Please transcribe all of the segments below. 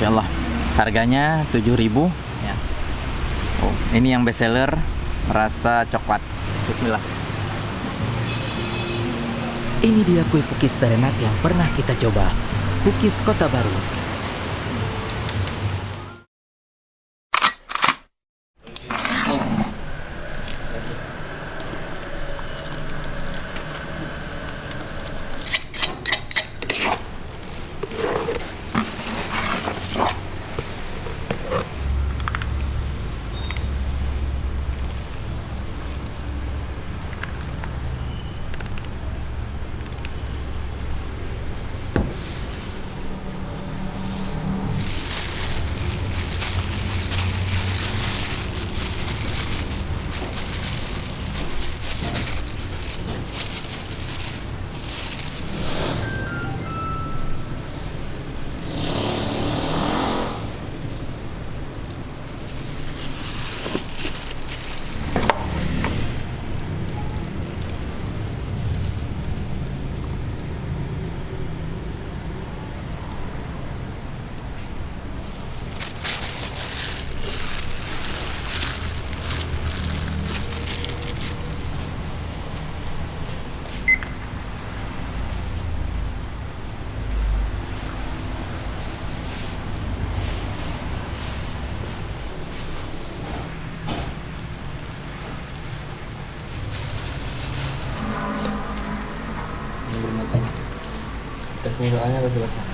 Masya Allah. Harganya 7.000 ya. Oh, ini yang best seller rasa coklat. Bismillah. Ini dia kue pukis terenak yang pernah kita coba. Pukis Kota Baru. Tesnya soalnya basah-basah.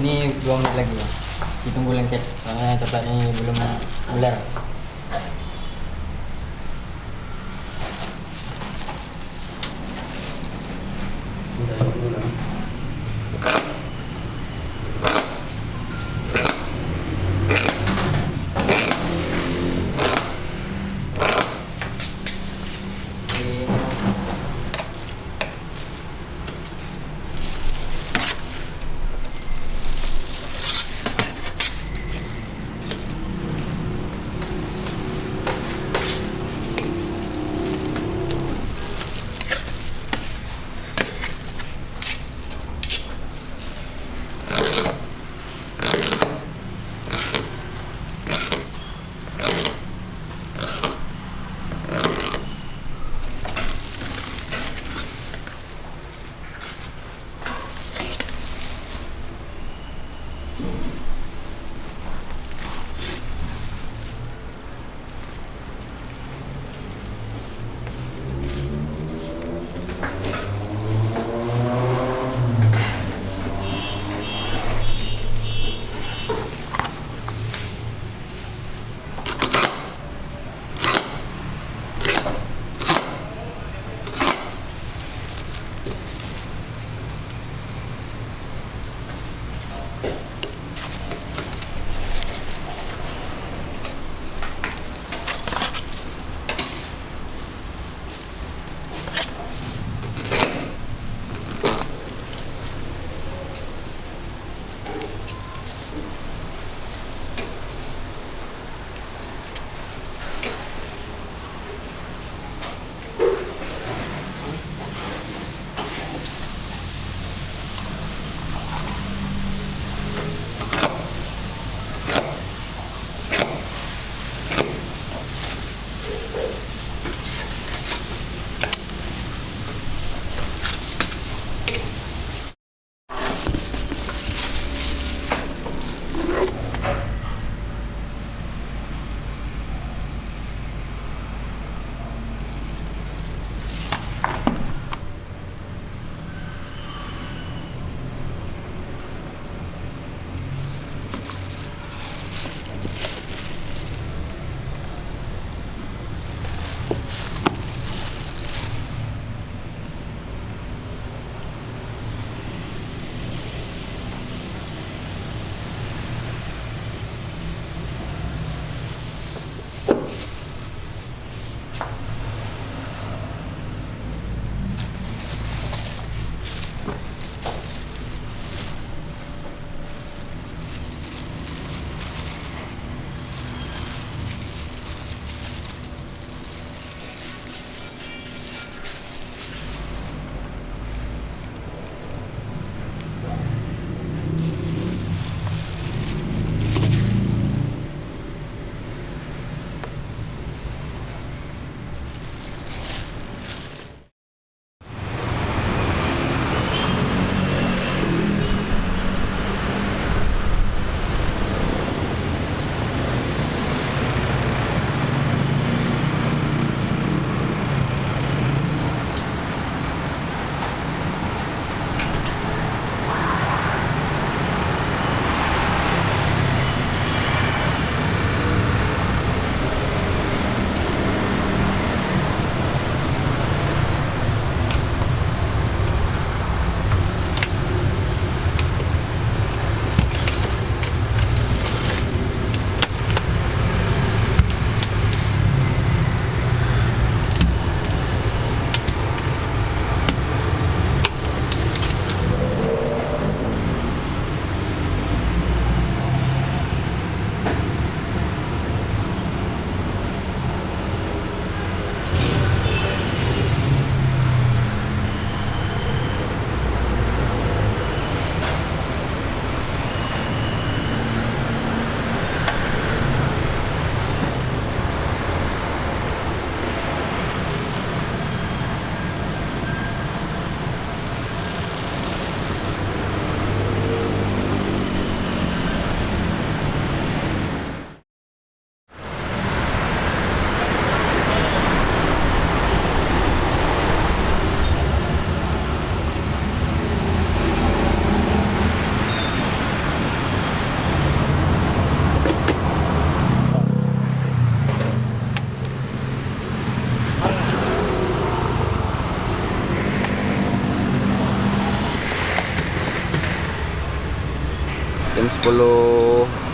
Ini 2 menit lagi Bang. Ditunggu lengket soalnya coklatnya belum ular.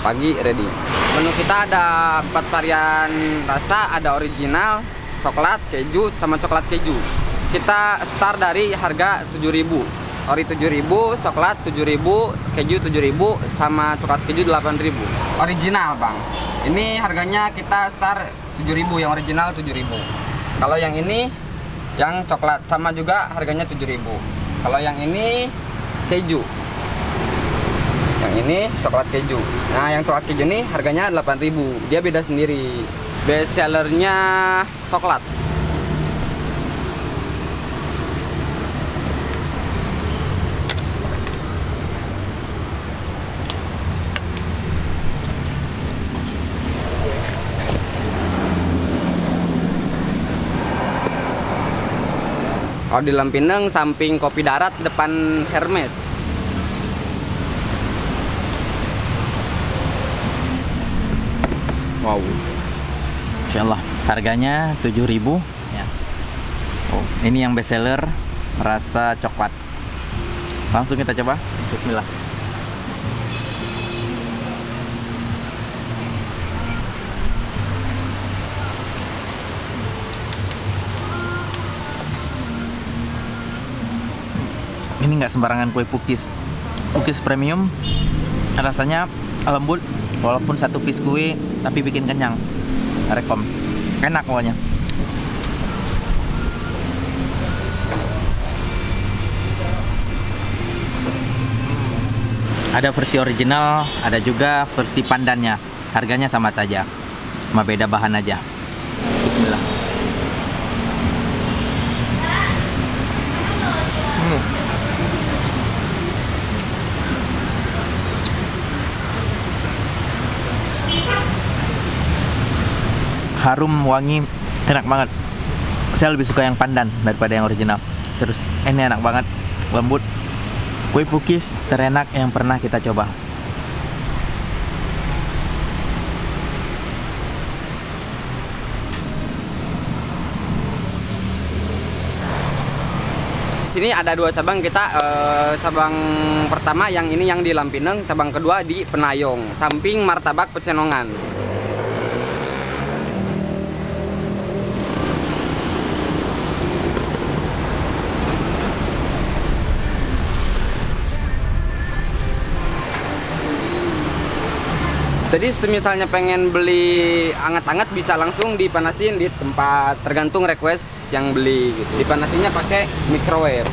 pagi ready. Menu kita ada 4 varian rasa, ada original, coklat, keju, sama coklat keju. Kita start dari harga 7.000. Ori 7.000, coklat 7.000, keju 7.000, sama coklat keju 8.000. Original, Bang. Ini harganya kita start 7.000, yang original 7.000. Kalau yang ini yang coklat sama juga harganya 7.000. Kalau yang ini keju. Yang ini coklat keju. Nah, yang coklat keju ini harganya 8.000. Dia beda sendiri. Best sellernya coklat. Kalau di Lampineng, samping Kopi Darat, depan Hermes. Wow. Insya Allah harganya 7.000 ya. Oh, ini yang best seller rasa coklat. Langsung kita coba. Bismillah. Ini nggak sembarangan kue pukis. Pukis premium, rasanya lembut. Walaupun satu piece kue tapi bikin kenyang. Rekom. Enak pokoknya. Ada versi original, ada juga versi pandannya. Harganya sama saja. Cuma beda bahan aja. Bismillah. Harum, wangi, enak banget. Saya lebih suka yang pandan daripada yang original. Serius, ini enak banget, lembut. Kue pukis terenak yang pernah kita coba. Di sini ada 2 cabang kita. Cabang pertama yang ini yang di Lampineng, cabang kedua di Penayong, samping Martabak Pecenongan. Jadi semisalnya pengen beli anget-anget bisa langsung dipanasin di tempat, tergantung request yang beli gitu. Dipanasinya pakai microwave.